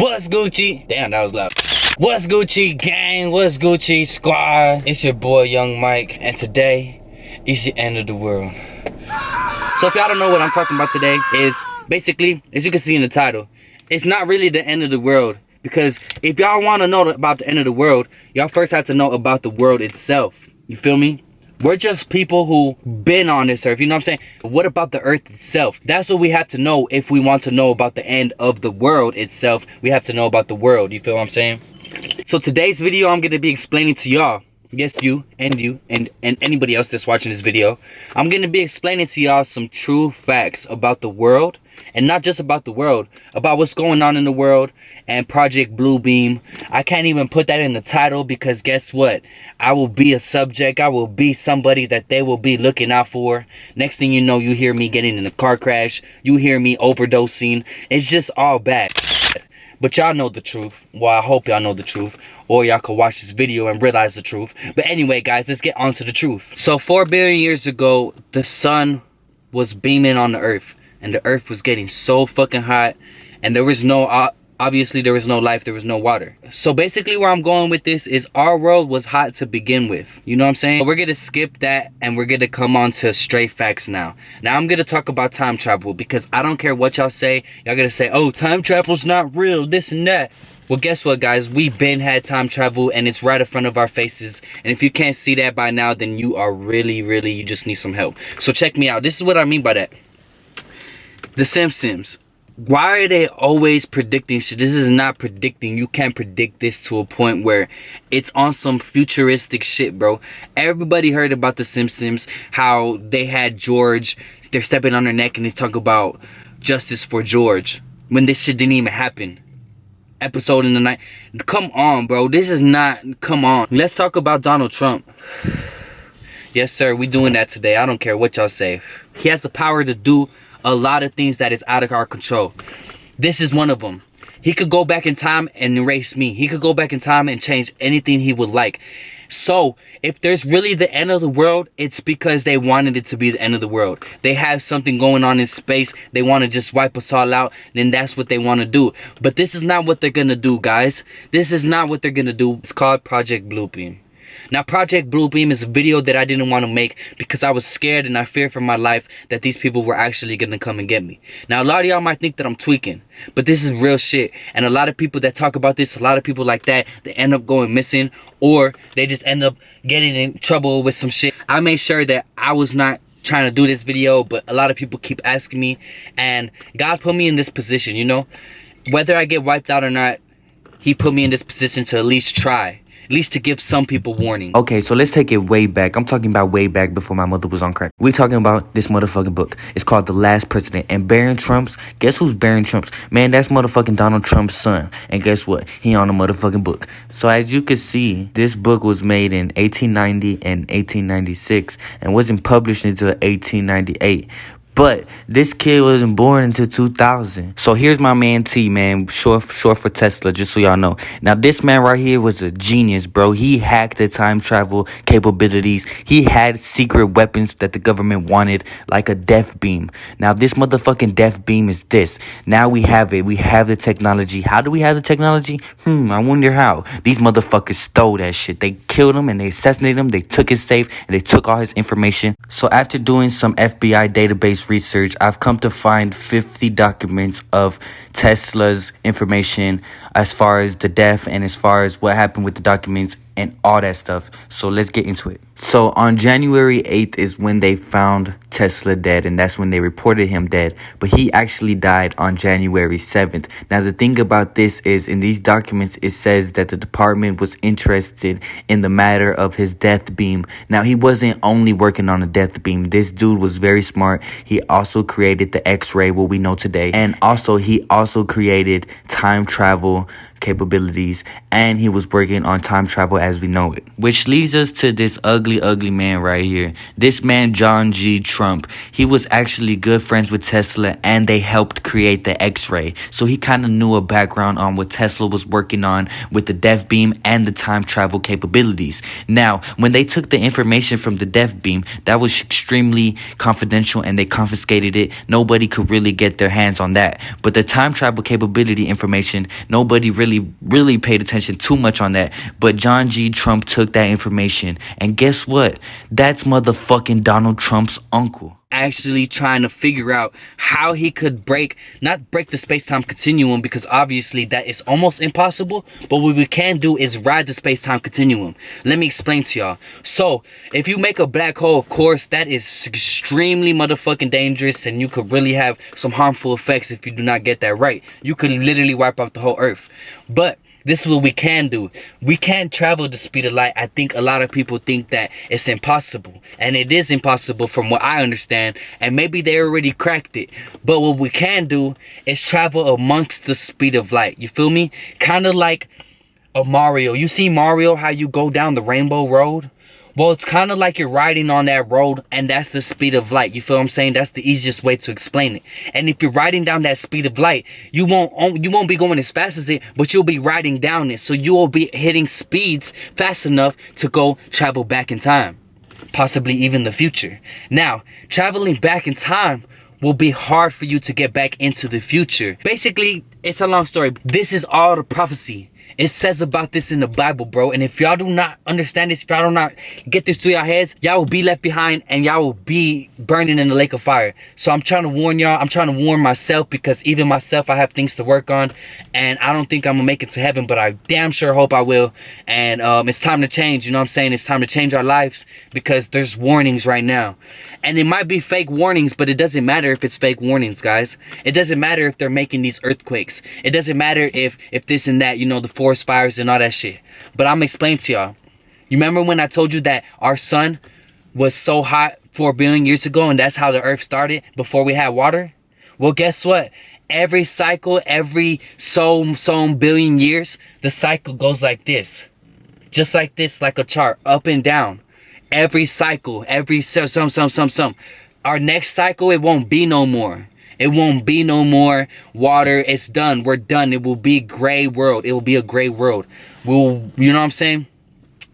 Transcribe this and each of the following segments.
What's Gucci? Damn, that was loud. What's Gucci gang? What's Gucci squad? It's your boy Young Mike, and today is the end of the world. So if y'all don't know what I'm talking about today, is basically, as you can see in the title, it's not really the end of the world. Because if y'all want to know about the end of the world, y'all first have to know about the world itself. You feel me? We're just people who been on this earth, you know what I'm saying? What about the earth itself? That's what we have to know if we want to know about the end of the world itself. We have to know about the world, you feel what I'm saying? So today's video, I'm going to be explaining to y'all, yes, you and anybody else that's watching this video, I'm going to be explaining to y'all some true facts about the world. And not just about the world, about what's going on in the world and Project Bluebeam. I can't even put that in the title because guess what? I will be a subject. I will be somebody that they will be looking out for. Next thing you know, you hear me getting in a car crash. You hear me overdosing. It's just all bad. But y'all know the truth. Well, I hope y'all know the truth. Or y'all can watch this video and realize the truth. But anyway, guys, let's get on to the truth. So 4 billion years ago, the sun was beaming on the earth. And the earth was getting so fucking hot. And there was no, obviously there was no life, there was no water. So basically where I'm going with this is our world was hot to begin with. You know what I'm saying? We're going to skip that and we're going to come on to straight facts now. Now I'm going to talk about time travel because I don't care what y'all say. Y'all going to say, oh, time travel's not real, this and that. Well, guess what, guys? We been had time travel and it's right in front of our faces. And if you can't see that by now, then you are really, you just need some help. So check me out. This is what I mean by that. The Simpsons. Why are they always predicting shit? This is not predicting. You can't predict this to a point where it's on some futuristic shit, bro. Everybody heard about The Simpsons. How they had George. They're stepping on their neck and they talk about justice for George. When this shit didn't even happen. Episode in the night. Come on, bro. This is not... Come on. Let's talk about Donald Trump. Yes, sir. We doing that today. I don't care what y'all say. He has the power to do a lot of things that is out of our control. This is one of them. He could go back in time and erase me. He could go back in time and change anything he would like. So if there's really the end of the world, it's because they wanted it to be the end of the world. They have something going on in space. They want to just wipe us all out. Then that's what they want to do. But this is not what they're going to do, guys. This is not what they're going to do. It's called Project Bluebeam. Now, Project Bluebeam is a video that I didn't want to make because I was scared and I feared for my life that these people were actually going to come and get me. Now, a lot of y'all might think that I'm tweaking, but this is real shit. And a lot of people that talk about this, a lot of people like that, they end up going missing or they just end up getting in trouble with some shit. I made sure that I was not trying to do this video, but a lot of people keep asking me and God put me in this position, you know? Whether I get wiped out or not, He put me in this position to at least try. At least to give some people warning. Okay, so let's take it way back. I'm talking about way back before my mother was on crack. We're talking about this motherfucking book. It's called The Last President. And Barron Trump's, guess who's Barron Trump's? Man, that's motherfucking Donald Trump's son. And guess what? He on a motherfucking book. So as you can see, this book was made in 1890 and 1896 and wasn't published until 1898. But this kid wasn't born until 2000. So here's my man T, man. Short for Tesla, just so y'all know. Now, this man right here was a genius, bro. He hacked the time travel capabilities. He had secret weapons that the government wanted, like a death beam. Now, this motherfucking death beam is this. Now we have it. We have the technology. How do we have the technology? I wonder how. These motherfuckers stole that shit. They killed him and they assassinated him. They took his safe and they took all his information. So after doing some FBI database research, I've come to find 50 documents of Tesla's information as far as the death and as far as what happened with the documents and all that stuff. So let's get into it. So on January 8th is when they found Tesla dead, and that's when they reported him dead. But he actually died on January 7th. Now, the thing about this is in these documents, it says that the department was interested in the matter of his death beam. Now, he wasn't only working on a death beam. This dude was very smart. He also created the X-ray, what we know today. And also, he also created time travel capabilities, and he was working on time travel as we know it. Which leads us to this ugly ugly man right here. This man, John G. Trump, he was actually good friends with Tesla, and they helped create the X-ray. So he kind of knew a background on what Tesla was working on with the death beam and the time travel capabilities. Now, when they took the information from the death beam, that was extremely confidential, and they confiscated it. Nobody could really get their hands on that. But the time travel capability information, nobody really paid attention too much on that. But John G. Trump took that information, and guess what? That's motherfucking Donald Trump's uncle. Actually trying to figure out how he could not break the space-time continuum, because obviously that is almost impossible, but what we can do is ride the space-time continuum. Let me explain to y'all. So if you make a black hole, of course, that is extremely motherfucking dangerous, and you could really have some harmful effects if you do not get that right. You could literally wipe out the whole earth. But this is what we can do. We can travel the speed of light. I think a lot of people think that it's impossible. And it is impossible from what I understand. And maybe they already cracked it. But what we can do is travel amongst the speed of light. You feel me? Kind of like a Mario. You see Mario, how you go down the rainbow road? Well, it's kind of like you're riding on that road, and that's the speed of light. You feel what I'm saying? That's the easiest way to explain it. And if you're riding down that speed of light, you won't be going as fast as it, but you'll be riding down it. So you will be hitting speeds fast enough to go travel back in time, possibly even the future. Now, traveling back in time will be hard for you to get back into the future. Basically, it's a long story. This is all the prophecy. It says about this in the Bible, bro. And if y'all do not understand this, if y'all do not get this through your heads, y'all will be left behind, and y'all will be burning in the lake of fire. So I'm trying to warn y'all. I'm trying to warn myself, because even myself, I have things to work on, and I don't think I'm gonna make it to heaven, but I damn sure hope I will. And it's time to change. You know what I'm saying? It's time to change our lives, because there's warnings right now. And it might be fake warnings, but it doesn't matter if it's fake warnings, guys. It doesn't matter if they're making these earthquakes. It doesn't matter if this and that, you know, the forest fires and all that shit. But I'm explaining to y'all. You remember when I told you that our sun was so hot 4 billion years ago, and that's how the earth started before we had water? Well, guess what? Every cycle, every so billion years, the cycle goes like this. Just like this, like a chart, up and down. Every cycle, every some. Our next cycle, it won't be no more. It won't be no more water. It's done. We're done. It will be gray world. It will be a gray world. You know what I'm saying?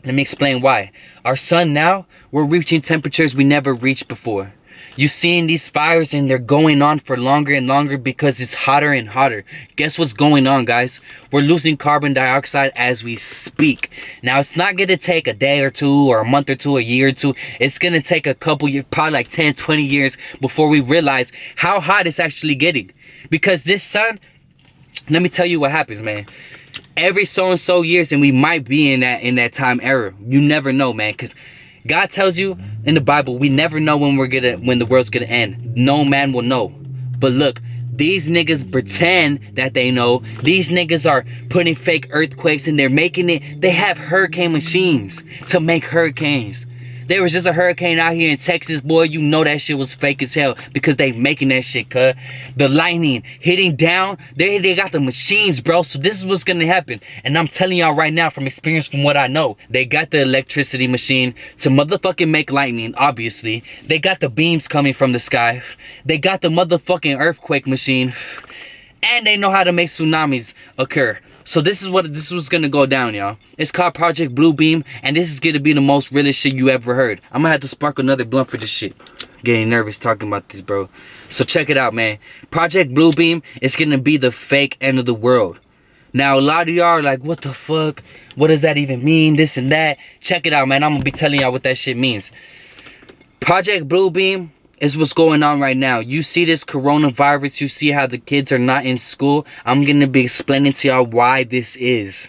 Let me explain why. Our sun now, we're reaching temperatures we never reached before. You seeing these fires, and they're going on for longer and longer because it's hotter and hotter. Guess what's going on, guys? We're losing carbon dioxide as we speak. Now, it's not going to take a day or two, or a month or two, a year or two. It's going to take a couple years, probably like 10, 20 years before we realize how hot it's actually getting. Because this sun, let me tell you what happens, man. Every so-and-so years, and we might be in that time era. You never know, man, because God tells you in the Bible, we never know when the world's gonna end. No man will know. But look, these niggas pretend that they know. These niggas are putting fake earthquakes, and they have hurricane machines to make hurricanes. There was just a hurricane out here in Texas, boy. You know that shit was fake as hell, because they making that shit, cuz. The lightning hitting down, they got the machines, bro. So this is what's gonna happen. And I'm telling y'all right now from experience, from what I know. They got the electricity machine to motherfucking make lightning, obviously. They got the beams coming from the sky. They got the motherfucking earthquake machine. And they know how to make tsunamis occur. So this is what's gonna go down, y'all. It's called Project Bluebeam, and this is gonna be the most realest shit you ever heard. I'm gonna have to spark another blunt for this shit. Getting nervous talking about this, bro. So check it out, man. Project Bluebeam is gonna be the fake end of the world. Now, a lot of y'all are like, what the fuck? What does that even mean? This and that. Check it out, man. I'm gonna be telling y'all what that shit means. Project Bluebeam is what's going on right now. You see this coronavirus, you see how the kids are not in school. I'm gonna be explaining to y'all why this is.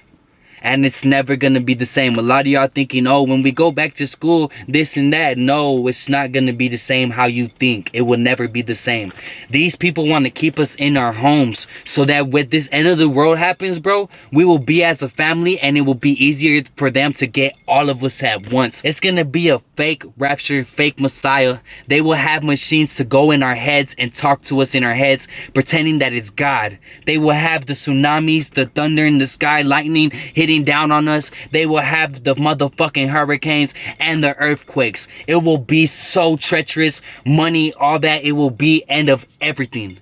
And it's never gonna be the same. A lot of y'all thinking, oh, when we go back to school, this and that. No, it's not gonna be the same how you think. It will never be the same. These people want to keep us in our homes, so that when this end of the world happens, bro, we will be as a family, and it will be easier for them to get all of us at once. It's gonna be a fake rapture, fake messiah. They will have machines to go in our heads and talk to us in our heads, pretending that it's God. They will have the tsunamis, the thunder in the sky, lightning hitting hitting down on us. They will have the motherfucking hurricanes and the earthquakes. It will be so treacherous. Money, all that. It will be end of everything.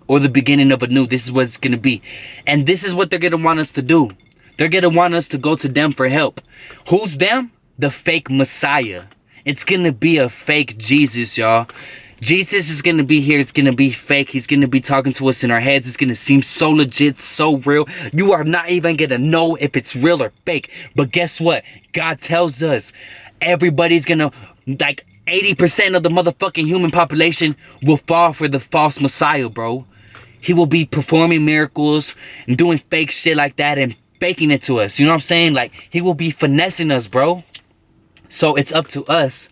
Or the beginning of a new. This is what it's going to be. And this is what they're going to want us to do. They're going to want us to go to them for help. Who's them? The fake Messiah. It's going to be a fake Jesus, y'all. Jesus is going to be here. It's going to be fake. He's going to be talking to us in our heads. It's going to seem so legit, so real. You are not even going to know if it's real or fake. But guess what? God tells us everybody's going to, like 80% of the motherfucking human population will fall for the false Messiah, bro. He will be performing miracles and doing fake shit like that and faking it to us. You know what I'm saying? Like, he will be finessing us, bro. So it's up to us.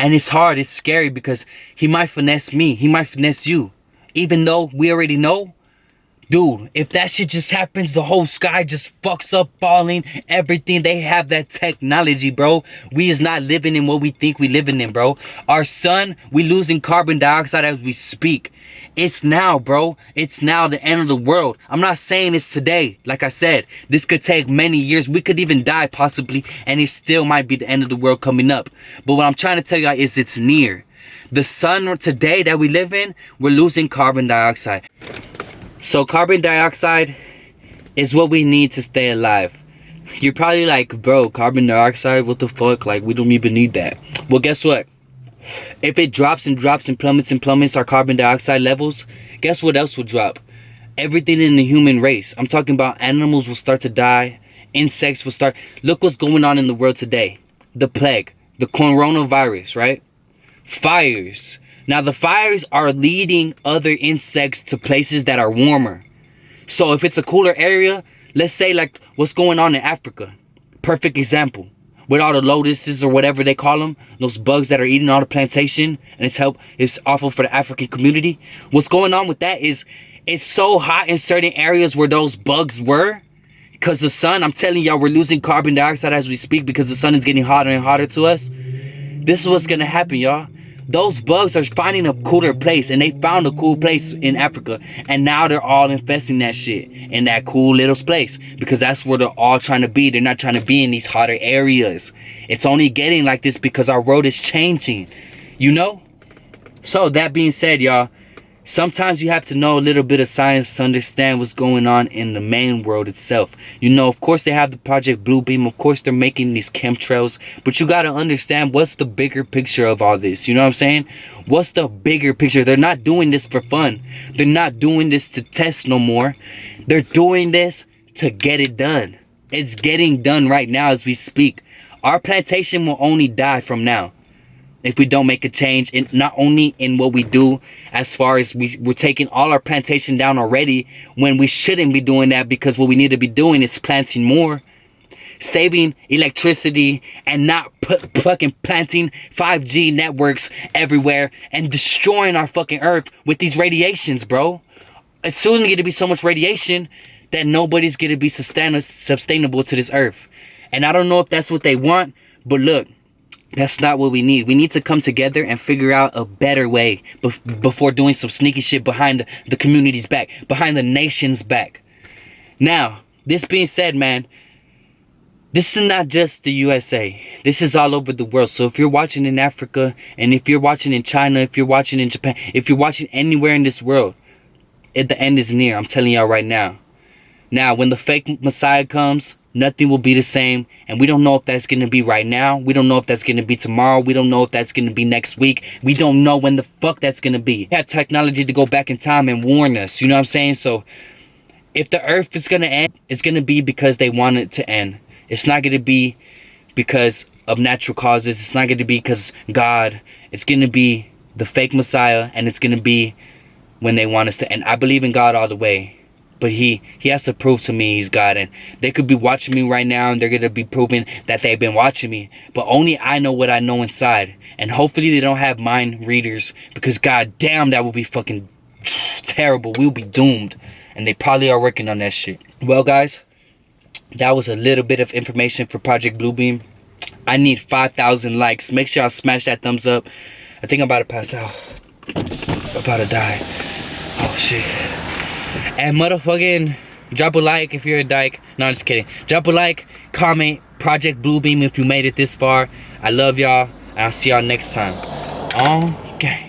And it's hard, it's scary because he might finesse me. He might finesse you. Even though we already know. Dude, if that shit just happens, the whole sky just fucks up, falling, everything. They have that technology, bro. We is not living in what we think we living in, bro. Our sun, we losing carbon dioxide as we speak. It's now, bro. It's now the end of the world. I'm not saying it's today. Like I said, this could take many years. We could even die possibly, and it still might be the end of the world coming up. But what I'm trying to tell you is it's near. The sun today that we live in, we're losing carbon dioxide. So carbon dioxide is what we need to stay alive. You're probably like, bro, carbon dioxide, what the fuck? Like, we don't even need that. Well, guess what? If it drops and drops and plummets our carbon dioxide levels, guess what else will drop? Everything in the human race. I'm talking about animals will start to die. Insects will start. Look what's going on in the world today. The plague. The coronavirus, right? Fires. Now, the fires are leading other insects to places that are warmer. So if it's a cooler area, let's say like what's going on in Africa. Perfect example. With all the lotuses or whatever they call them, those bugs that are eating all the plantation, and it's awful for the African community. What's going on with that is it's so hot in certain areas where those bugs were, because the sun, I'm telling y'all, we're losing carbon dioxide as we speak because the sun is getting hotter and hotter to us. This is what's gonna happen, y'all. Those bugs are finding a cooler place, and they found a cool place in Africa, and now they're all infesting that shit in that cool little place because that's where they're all trying to be. They're not trying to be in these hotter areas. It's only getting like this because our world is changing, you know? So that being said, y'all, sometimes you have to know a little bit of science to understand what's going on in the main world itself. You know, of course they have the Project Bluebeam. Of course they're making these chemtrails. But you got to understand what's the bigger picture of all this. You know what I'm saying? What's the bigger picture? They're not doing this for fun. They're not doing this to test no more. They're doing this to get it done. It's getting done right now as we speak. Our plantation will only die from now if we don't make a change, in not only in what we do, as far as we're taking all our plantation down already when we shouldn't be doing that, because what we need to be doing is planting more, saving electricity, and not fucking planting 5G networks everywhere and destroying our fucking earth with these radiations, bro. It's soon going to be so much radiation that nobody's going to be sustainable to this earth. And I don't know if that's what they want, but look, that's not what we need. We need to come together and figure out a better way before doing some sneaky shit behind the community's back, behind the nation's back. Now, this being said, man, this is not just the USA. This is all over the world. So if you're watching in Africa, and if you're watching in China, if you're watching in Japan, if you're watching anywhere in this world, the end is near. I'm telling y'all right now. Now, when the fake Messiah comes, nothing will be the same, and we don't know if that's going to be right now. We don't know if that's going to be tomorrow. We don't know if that's going to be next week. We don't know when the fuck that's going to be. We have technology to go back in time and warn us, you know what I'm saying? So if the earth is going to end, it's going to be because they want it to end. It's not going to be because of natural causes. It's not going to be because God. It's going to be the fake Messiah, and it's going to be when they want us to end. I believe in God all the way. But he has to prove to me he's God. And they could be watching me right now, and they're going to be proving that they've been watching me. But only I know what I know inside. And hopefully they don't have mind readers, because god damn, that would be fucking terrible. We'll be doomed. And they probably are working on that shit. Well, guys, that was a little bit of information for Project Bluebeam. I need 5,000 likes. Make sure y'all smash that thumbs up. I think I'm about to pass out. I'm about to die. Oh, shit. And motherfucking Drop a like if you're a dyke. No, I'm just kidding. Drop a like, comment, Project Bluebeam if you made it this far. I love y'all, and I'll see y'all next time. On game.